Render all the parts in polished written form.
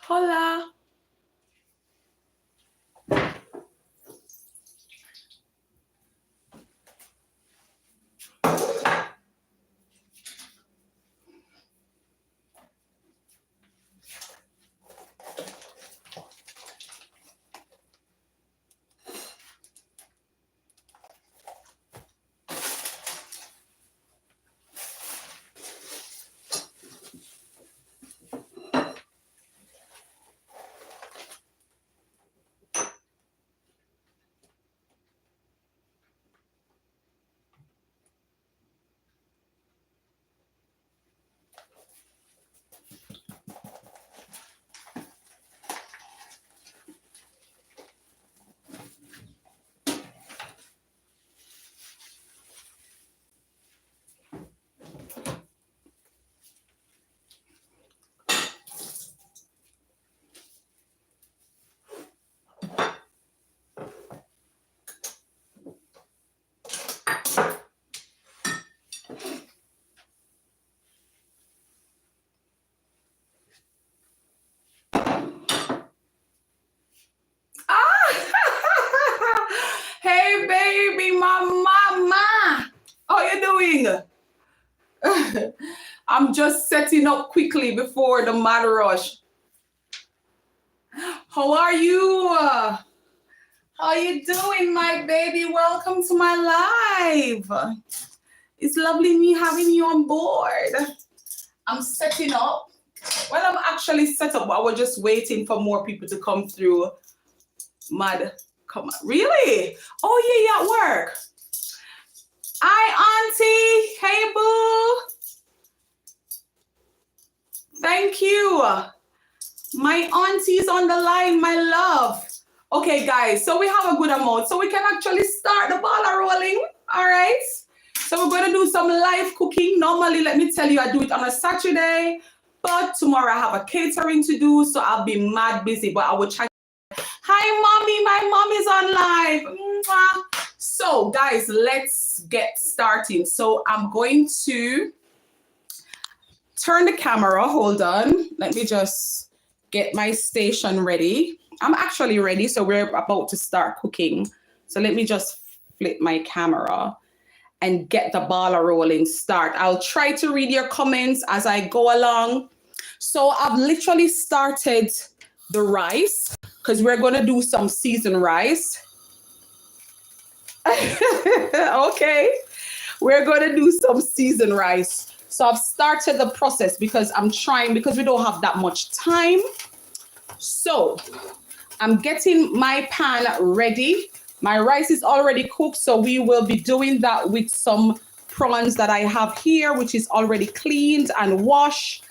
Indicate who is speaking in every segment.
Speaker 1: Hola. Hey, baby, my mama. How you doing? I'm just setting up quickly before the mad rush. How are you? How you doing, my baby? Welcome to my live. It's lovely me having you on board. I'm setting up. Well, I'm actually set up, but I was just waiting for more people to come through. Mad, come on. Really? Oh, yeah, at work. Hi, Auntie. Hey, boo. Thank you. My auntie's on the line, my love. Okay, guys, so we have a good amount. So we can actually start the ball rolling, all right? So we're going to do some live cooking. Normally, let me tell you, I do it on a Saturday, but tomorrow I have a catering to do, so I'll be mad busy, but I will try. Hi, mommy, my mom is on live. Mwah. So, guys, let's get started. So I'm going to turn the camera. Hold on. Let me just get my station ready. I'm actually ready, so we're about to start cooking. So let me just flip my camera and get the ball rolling start. I'll try to read your comments as I go along. So I've literally started the rice because we're going to do some seasoned rice. Okay, we're going to do some seasoned rice. So I've started the process because we don't have that much time. So I'm getting my pan ready. My rice is already cooked, so we will be doing that with some prawns that I have here, which is already cleaned and washed.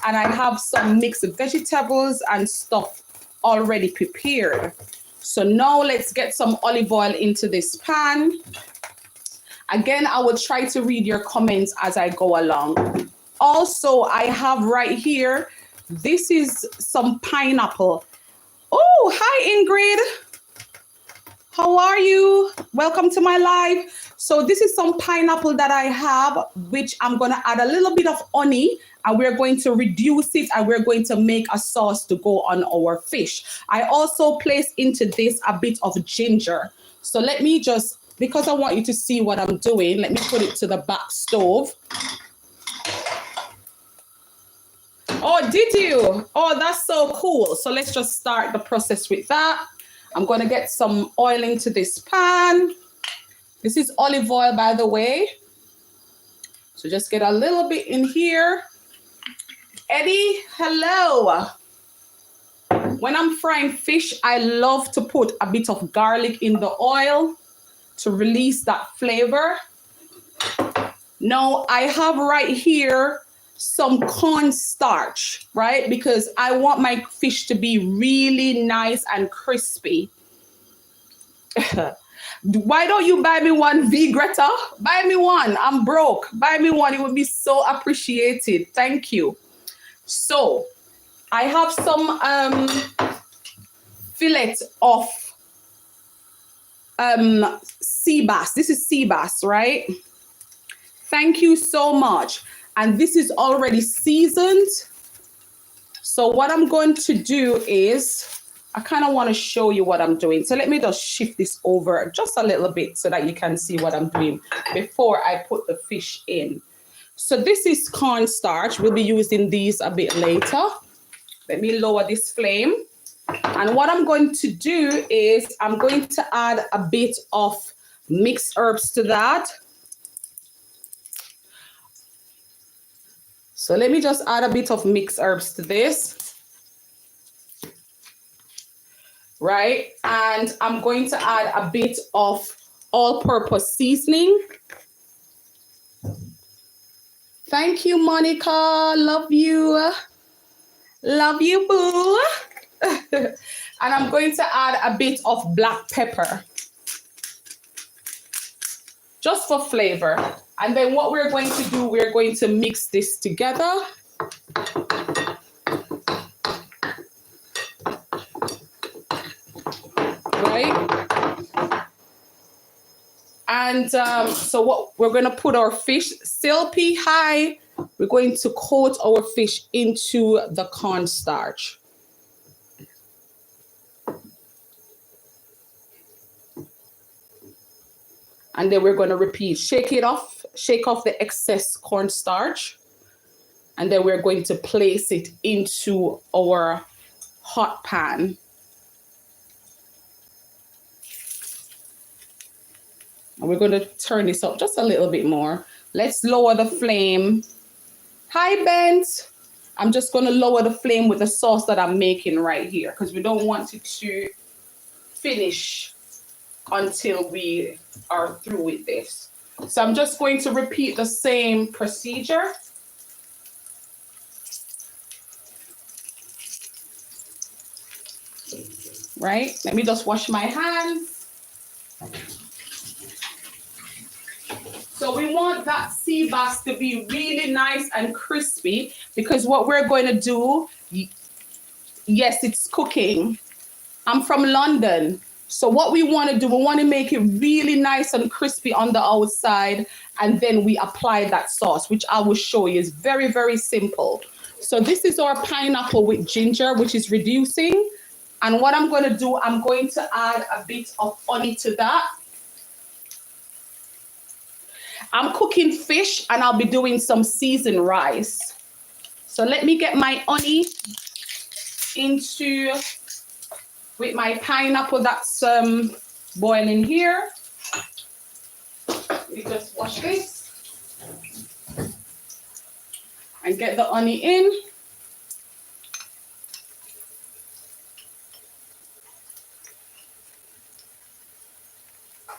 Speaker 1: And I have some mixed vegetables and stuff already prepared. So now let's get some olive oil into this pan. Again, I will try to read your comments as I go along. Also, I have right here, this is some pineapple. Oh, hi, Ingrid. How are you? Welcome to my live. So this is some pineapple that I have, which I'm going to add a little bit of honey, and we're going to reduce it, and we're going to make a sauce to go on our fish. I also place into this a bit of ginger. So let me just, because I want you to see what I'm doing, let me put it to the back stove. Oh, did you? Oh, that's so cool. So let's just start the process with that. I'm going to get some oil into this pan. This is olive oil, by the way. So just get a little bit in here. Eddie, hello. When I'm frying fish, I love to put a bit of garlic in the oil to release that flavor. Now, I have right here some cornstarch, right? Because I want my fish to be really nice and crispy. Why don't you buy me one, V Greta? Buy me one. I'm broke. Buy me one. It would be so appreciated. Thank you. So I have some fillet of sea bass. This is sea bass, right? Thank you so much. And this is already seasoned. So what I'm going to do is, I kind of want to show you what I'm doing. So let me just shift this over just a little bit so that you can see what I'm doing before I put the fish in. So this is cornstarch. We'll be using these a bit later. Let me lower this flame. And what I'm going to do is I'm going to add a bit of mixed herbs to that. So let me just add a bit of mixed herbs to this. Right? And I'm going to add a bit of all-purpose seasoning. Thank you, Monica. Love you. Love you, boo. And I'm going to add a bit of black pepper. Just for flavor. And then what we're going to do, we're going to mix this together. Right? And so what we're going to put our fish, Silpy, hi. We're going to coat our fish into the cornstarch. And then we're going to repeat, shake off the excess cornstarch. And then we're going to place it into our hot pan. And we're going to turn this up just a little bit more. Let's lower the flame. Hi, Bent. I'm just going to lower the flame with the sauce that I'm making right here because we don't want it to finish until we are through with this. So I'm just going to repeat the same procedure. Right? Let me just wash my hands. So we want that sea bass to be really nice and crispy because what we're going to do, yes, it's cooking. I'm from London. So what we want to do, we want to make it really nice and crispy on the outside, and then we apply that sauce, which I will show you is very, very simple. So this is our pineapple with ginger, which is reducing. And what I'm going to do, I'm going to add a bit of honey to that. I'm cooking fish and I'll be doing some seasoned rice. So let me get my honey into with my pineapple that's boiling here. Let me just wash this and get the honey in.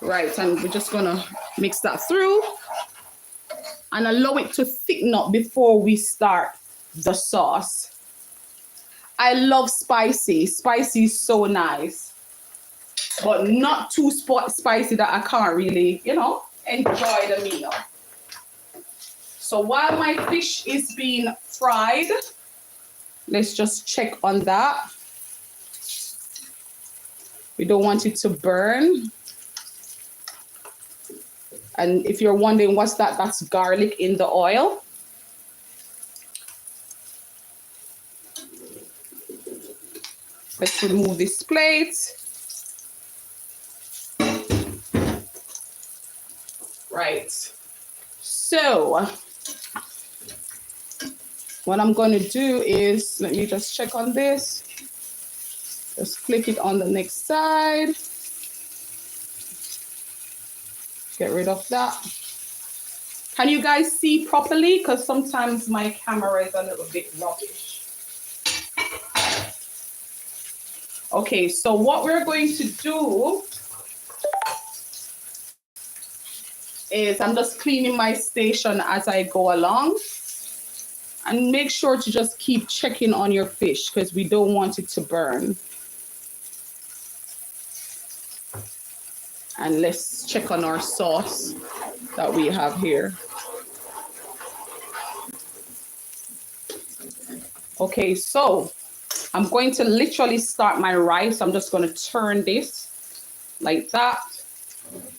Speaker 1: Right, and we're just gonna mix that through and allow it to thicken up before we start the sauce. I love spicy. Spicy is so nice, but not too spicy that I can't really, enjoy the meal. So while my fish is being fried, let's just check on that. We don't want it to burn. And if you're wondering what's that, that's garlic in the oil. Let's remove this plate. Right. So what I'm going to do is, let me just check on this. Just flip it on the next side. Get rid of that. Can you guys see properly? Because sometimes my camera is a little bit rubbish. Okay, so what we're going to do is I'm just cleaning my station as I go along. And make sure to just keep checking on your fish because we don't want it to burn. And let's check on our sauce that we have here. Okay, so I'm going to literally start my rice. I'm just going to turn this like that.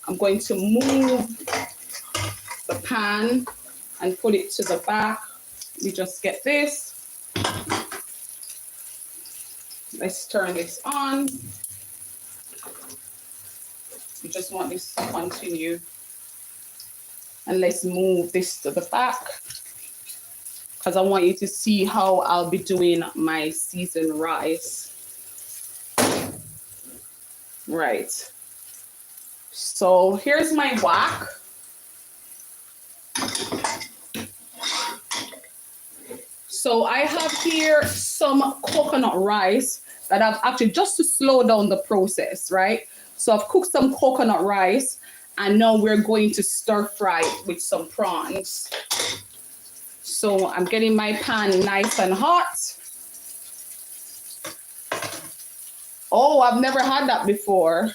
Speaker 1: I'm going to move the pan and put it to the back. We just get this. Let's turn this on. We just want this to continue. And let's move this to the back, because I want you to see how I'll be doing my seasoned rice. Right. So here's my wok. So I have here some coconut rice that I've actually, just to slow down the process, right? So I've cooked some coconut rice, and now we're going to stir fry it with some prawns. So I'm getting my pan nice and hot. Oh, I've never had that before.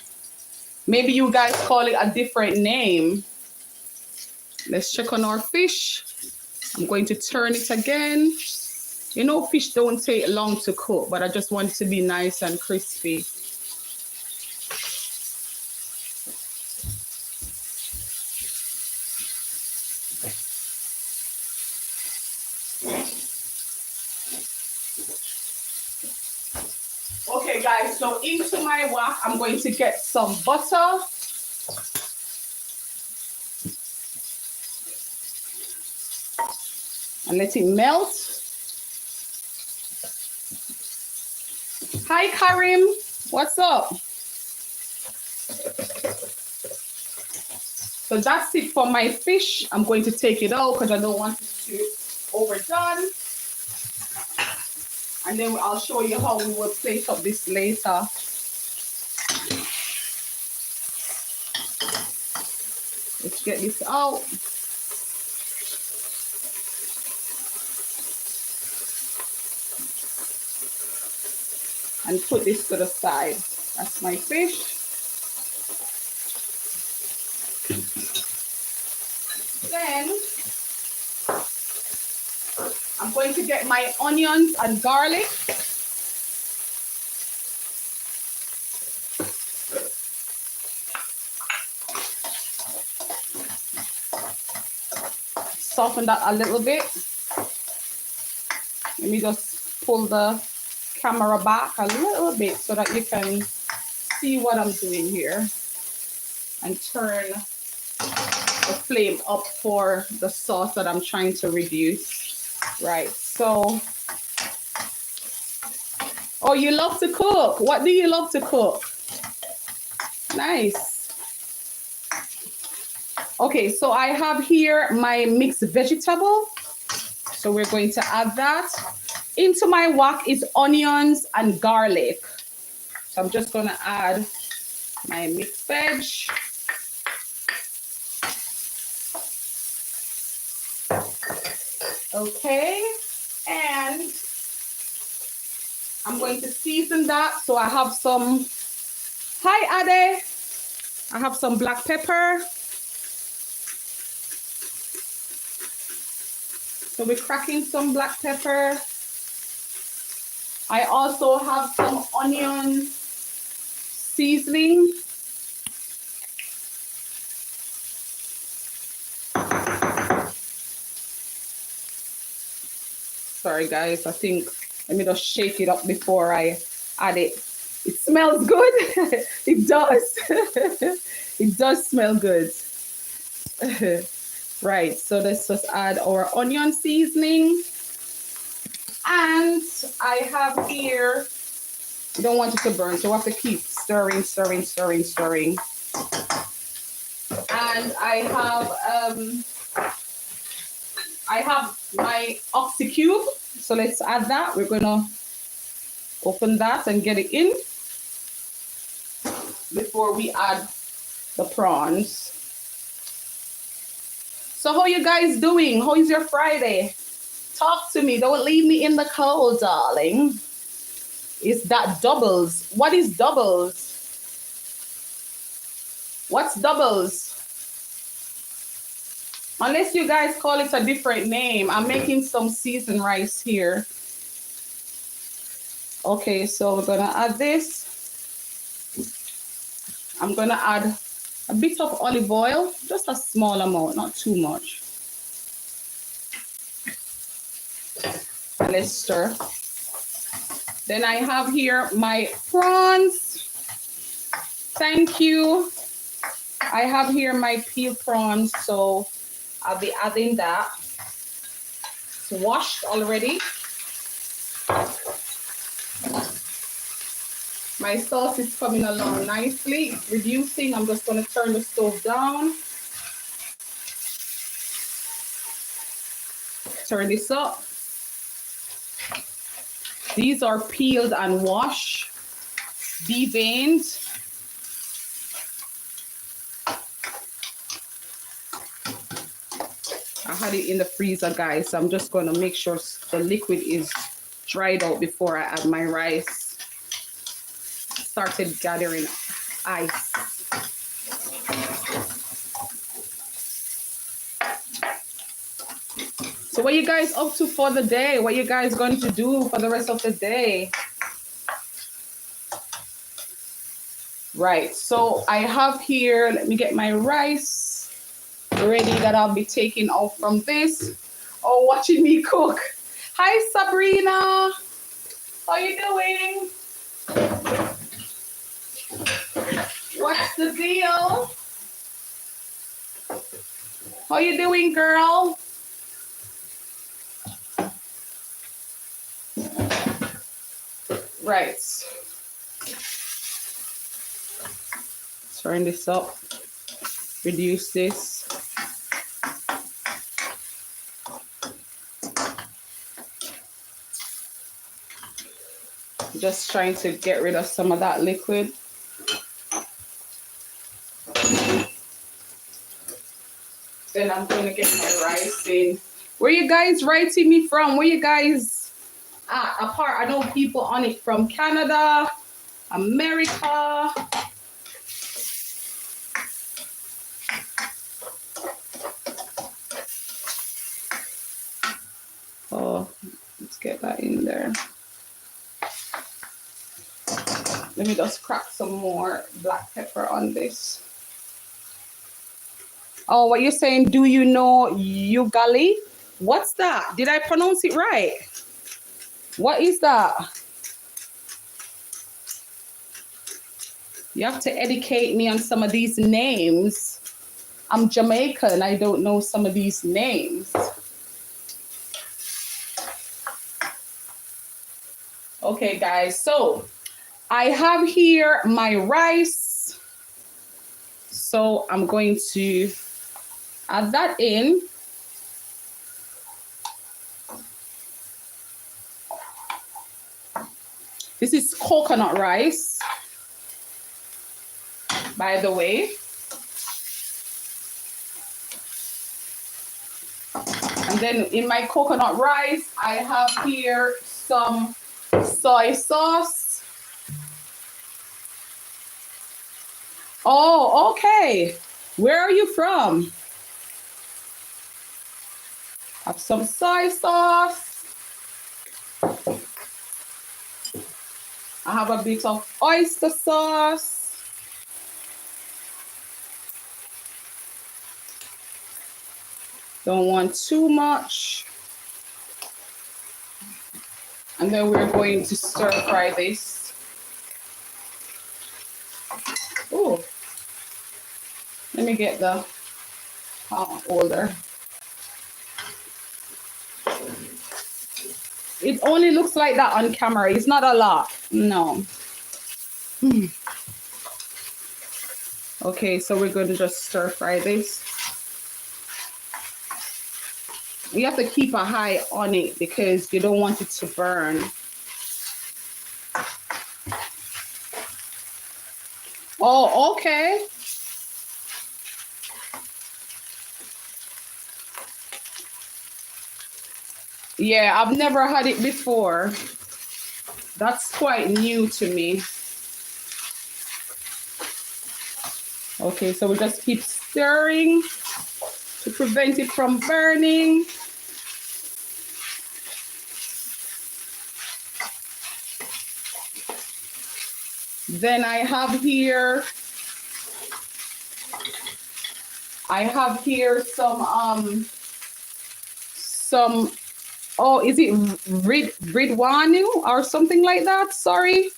Speaker 1: Maybe you guys call it a different name. Let's check on our fish. I'm going to turn it again. You know, fish don't take long to cook, but I just want it to be nice and crispy. Okay, guys, so into my wok, I'm going to get some butter. And let it melt. Hi, Karim. What's up? So that's it for my fish. I'm going to take it out because I don't want it to overdone. And then I'll show you how we will place up this later. Let's get this out. And put this to the side. That's my fish. Then I'm going to get my onions and garlic. Soften that a little bit. Let me just pull the camera back a little bit so that you can see what I'm doing here. And turn the flame up for the sauce that I'm trying to reduce. Right, so, oh, you love to cook. What do you love to cook? Nice. Okay, so I have here my mixed vegetable. So we're going to add that. Into my wok is onions and garlic. So I'm just gonna add my mixed veg. Okay, and I'm going to season that. So I have some, hi Ade, I have some black pepper. So we're cracking some black pepper. I also have some onion seasoning. Sorry guys, I think, let me just shake it up before I add it. It smells good. It does. It does smell good. Right, so let's just add our onion seasoning. And I have here, you don't want it to burn, so we have to keep stirring, stirring, stirring, stirring. And I have my oxy cube, so let's add that. We're gonna open that and get it in before we add the prawns. So how you guys doing? How is your Friday? Talk to me. Don't leave me in the cold, darling. Is that doubles? What is doubles? What's doubles? Unless you guys call it a different name. I'm making some seasoned rice here. Okay, so we're gonna add this. I'm gonna add a bit of olive oil, just a small amount, not too much. And let's stir. Then I have here my prawns. Thank you. I have here my peeled prawns, so I'll be adding that. It's washed already. My sauce is coming along nicely. It's reducing. I'm just going to turn the stove down. Turn this up. These are peeled and washed, deveined. I had it in the freezer, guys, so I'm just going to make sure the liquid is dried out before I add my rice. Started gathering ice. So what you guys up to for the day? What you guys going to do for the rest of the day? Right, so I have here, let me get my rice ready that I'll be taking out from this. Oh, watching me cook. Hi, Sabrina. How you doing? What's the deal? How you doing, girl? Right. Turn this up. Reduce this. Just trying to get rid of some of that liquid. Then I'm going to get my rice in. Where you guys writing me from? Where you guys at? Apart, I know people on it from Canada, America. Oh, let's get that in there. Let me just crack some more black pepper on this. Oh, what you're saying, do you know ugali? What's that? Did I pronounce it right? What is that? You have to educate me on some of these names. I'm Jamaican. I don't know some of these names. Okay, guys. So I have here my rice. So I'm going to add that in. This is coconut rice, by the way. And then in my coconut rice, I have here some soy sauce. Oh, okay. Where are you from? Have some soy sauce. I have a bit of oyster sauce. Don't want too much. And then we're going to stir fry this. Oh, let me get the holder. It only looks like that on camera. It's not a lot. No. Okay, so we're going to just stir fry this. You have to keep a high on it because you don't want it to burn. Oh, okay. Yeah, I've never had it before. That's quite new to me. Okay, so we just keep stirring to prevent it from burning. Then I have here some, oh, is it Ridwanu or something like that? Sorry.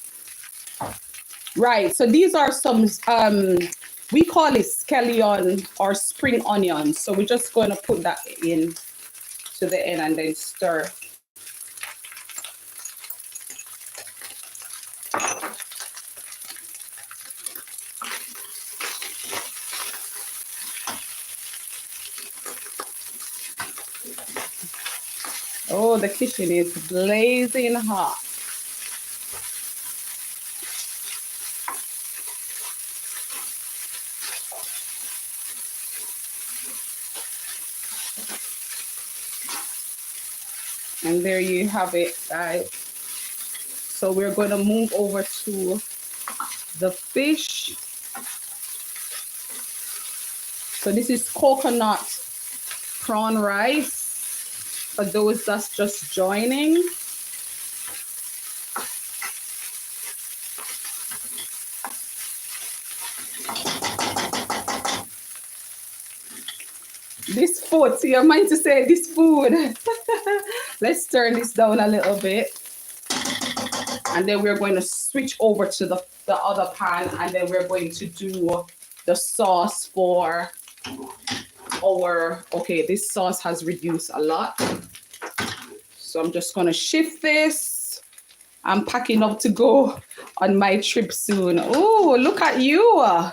Speaker 1: Right, so these are some, we call it scallion or spring onions. So we're just going to put that in to the end and then stir. Oh, the kitchen is blazing hot. And there you have it, guys. So we're going to move over to the fish. So this is coconut prawn rice for those that's just joining. This food, see, I meant to say this food. Let's turn this down a little bit. And then we're going to switch over to the other pan, and then we're going to do the sauce for our, okay, this sauce has reduced a lot. So I'm just going to shift this. I'm packing up to go on my trip soon. Oh, look at you. All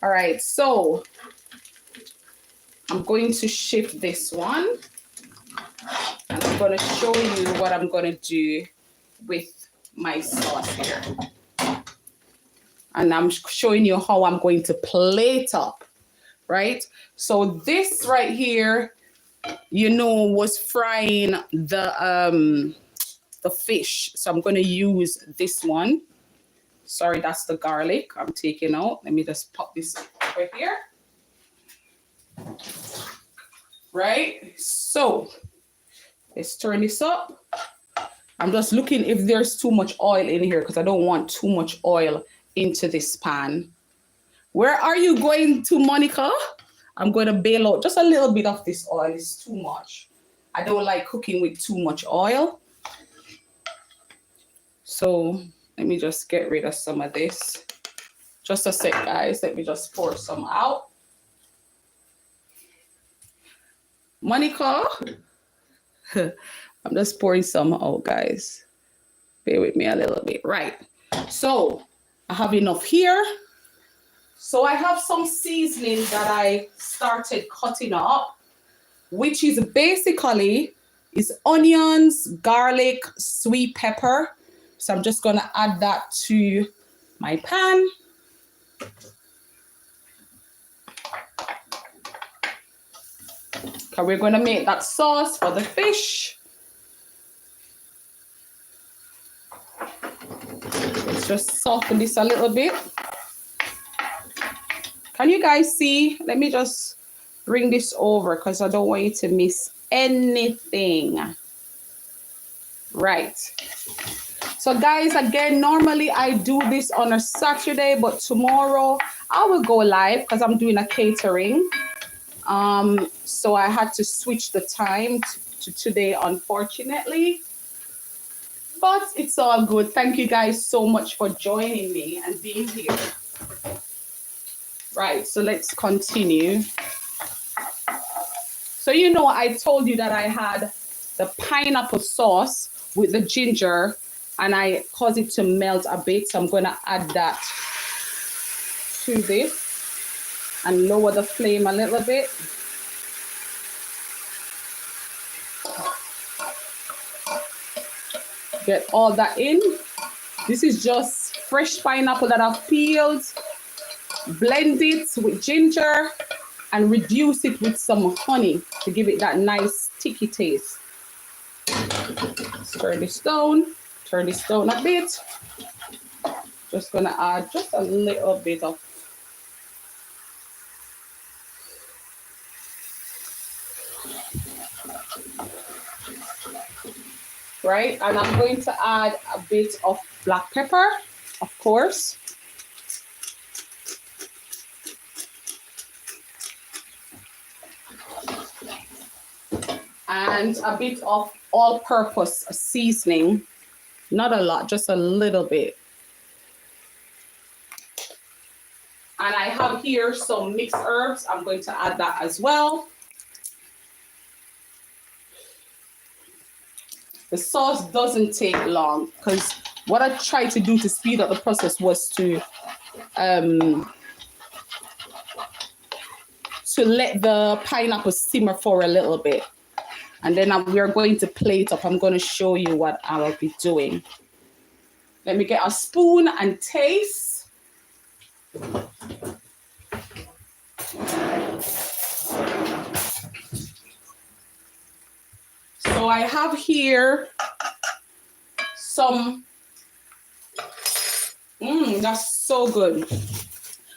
Speaker 1: right, so I'm going to shift this one. And I'm going to show you what I'm going to do with my sauce here. And I'm showing you how I'm going to plate up, right? So this right here, you know, was frying the fish. So I'm going to use this one. Sorry, that's the garlic I'm taking out. Let me just pop this over here. Right? So let's turn this up. I'm just looking if there's too much oil in here because I don't want too much oil into this pan. Where are you going to, Monica? I'm going to bail out just a little bit of this oil. It's too much. I don't like cooking with too much oil. So let me just get rid of some of this. Just a sec, guys. Let me just pour some out. Monica, I'm just pouring some out, guys. Bear with me a little bit. Right. So I have enough here. So I have some seasoning that I started cutting up, which is basically onions, garlic, sweet pepper. So I'm just going to add that to my pan. Okay, we're going to make that sauce for the fish. Let's just soften this a little bit. Can you guys see? Let me just bring this over because I don't want you to miss anything. Right. So guys, again, normally I do this on a Saturday, but tomorrow I will go live because I'm doing a catering. So I had to switch the time to today, unfortunately. But it's all good. Thank you guys so much for joining me and being here. Right, so let's continue. So you know, I told you that I had the pineapple sauce with the ginger and I caused it to melt a bit. So I'm going to add that to this and lower the flame a little bit. Get all that in. This is just fresh pineapple that I've peeled. Blend it with ginger and reduce it with some honey to give it that nice sticky taste. Turn this down a bit. Just gonna add just a little bit of Right, and I'm going to add a bit of black pepper, of course. And a bit of all-purpose seasoning. Not a lot, just a little bit. And I have here some mixed herbs. I'm going to add that as well. The sauce doesn't take long because what I tried to do to speed up the process was to let the pineapple simmer for a little bit. And then we're going to plate up. I'm going to show you what I will be doing. Let me get a spoon and taste. So I have here some, that's so good.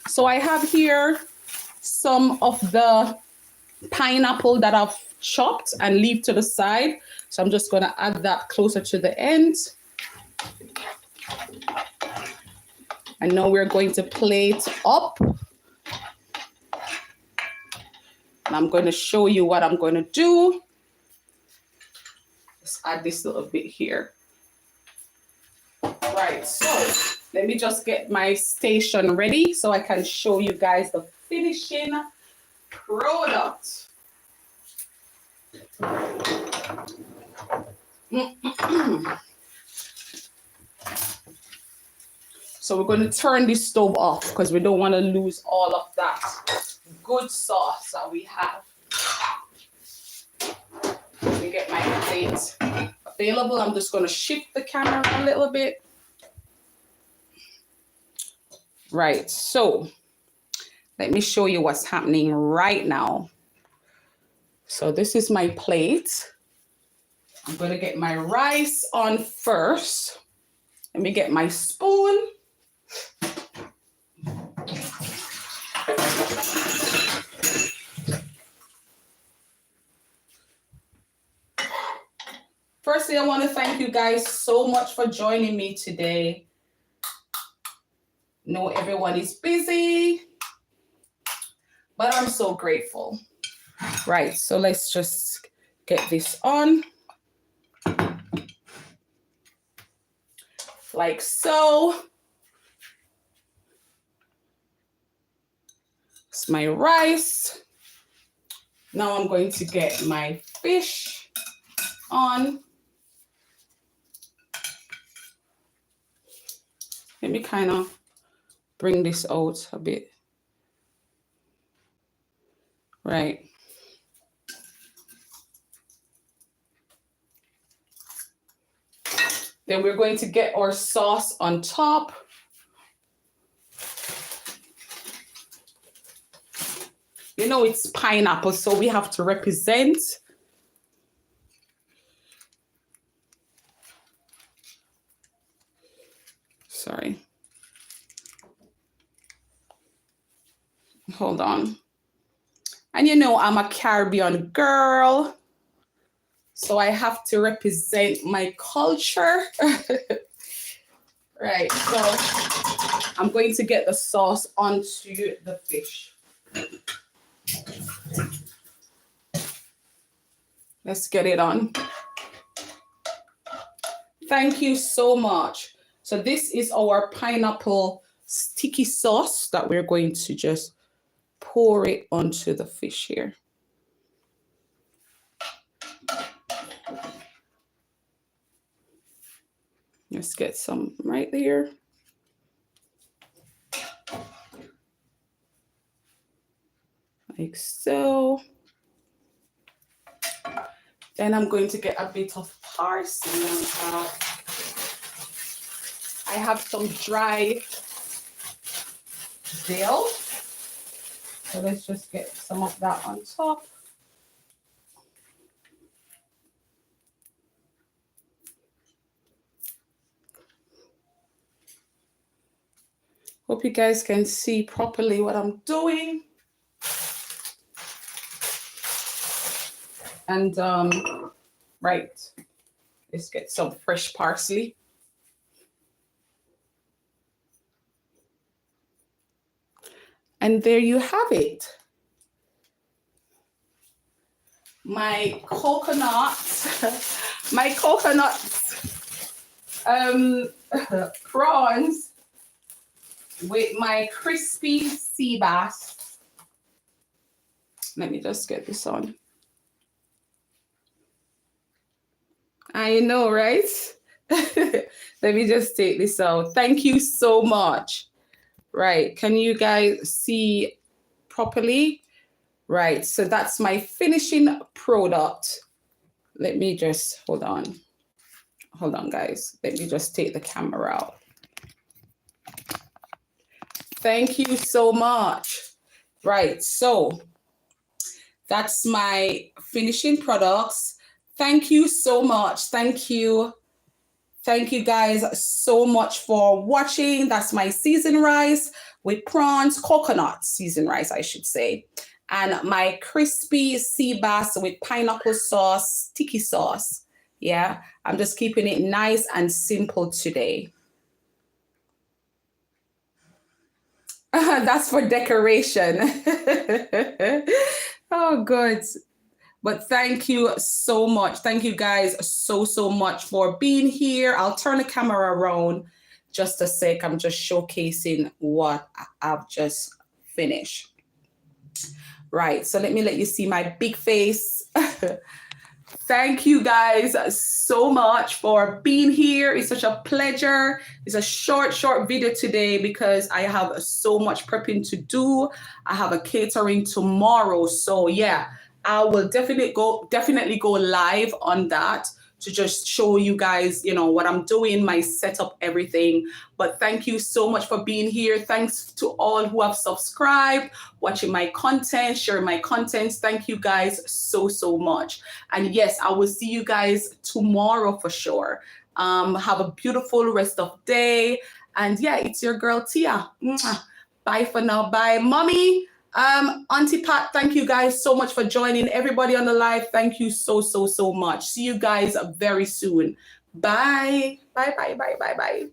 Speaker 1: So I have here some of the pineapple that I've chopped and leave to the side. So I'm just going to add that closer to the end. And now we're going to plate up. And I'm going to show you what I'm going to do. Let's add this little bit here. Right, so let me just get my station ready so I can show you guys the finishing product. So we're going to turn this stove off because we don't want to lose all of that good sauce that we have. Let me get my plate available. I'm just going to shift the camera a little bit. Right, so let me show you what's happening right now. So this is my plate. I'm going to get my rice on first. Let me get my spoon. Firstly, I want to thank you guys so much for joining me today. I know everyone is busy, but I'm so grateful. Right, so let's just get this on. Like so. It's my rice. Now I'm going to get my fish on. Let me kind of bring this out a bit. Right. Then we're going to get our sauce on top. You know, it's pineapple, so we have to represent. Sorry. Hold on. And you know, I'm a Caribbean girl, so I have to represent my culture. Right, so I'm going to get the sauce onto the fish. Let's get it on. Thank you so much. So this is our pineapple sticky sauce that we're going to just pour it onto the fish here. Let's get some right there. Like so. Then I'm going to get a bit of parsley on top. I have some dry dill. So let's just get some of that on top. Hope you guys can see properly what I'm doing. And right, let's get some fresh parsley. And there you have it. My coconuts, my coconuts, prawns with my crispy sea bass. Let me just get this on. I know, right? Let me just take this out. Thank you so much. Right, can you guys see properly? Right, so that's my finishing product. Let me just, hold on. Hold on, guys. Let me just take the camera out. Thank you so much. Right, so that's my finishing products. Thank you so much. Thank you. Thank you guys so much for watching. That's my seasoned rice with prawns, coconut seasoned rice, I should say. And my crispy sea bass with pineapple sauce, sticky sauce. Yeah, I'm just keeping it nice and simple today. That's for decoration. Oh, good. But thank you so much. Thank you guys so much for being here. I'll turn the camera around just a sec. I'm just showcasing what I've just finished. Right, so let me let you see my big face. Thank you guys so much for being here. It's such a pleasure. It's a short video today because I have so much prepping to do. I have a catering tomorrow. So yeah, I will definitely go live on that to just show you guys, you know, what I'm doing, my setup, everything. But thank you so much for being here. Thanks to all who have subscribed, watching my content, sharing my content. Thank you guys so much. And yes, I will see you guys tomorrow for sure. Have a beautiful rest of the day. And yeah, it's your girl Tia. Bye for now. Bye, mommy. Auntie Pat, thank you guys so much for joining. Everybody on the live, thank you so much. See you guys very soon. Bye. Bye.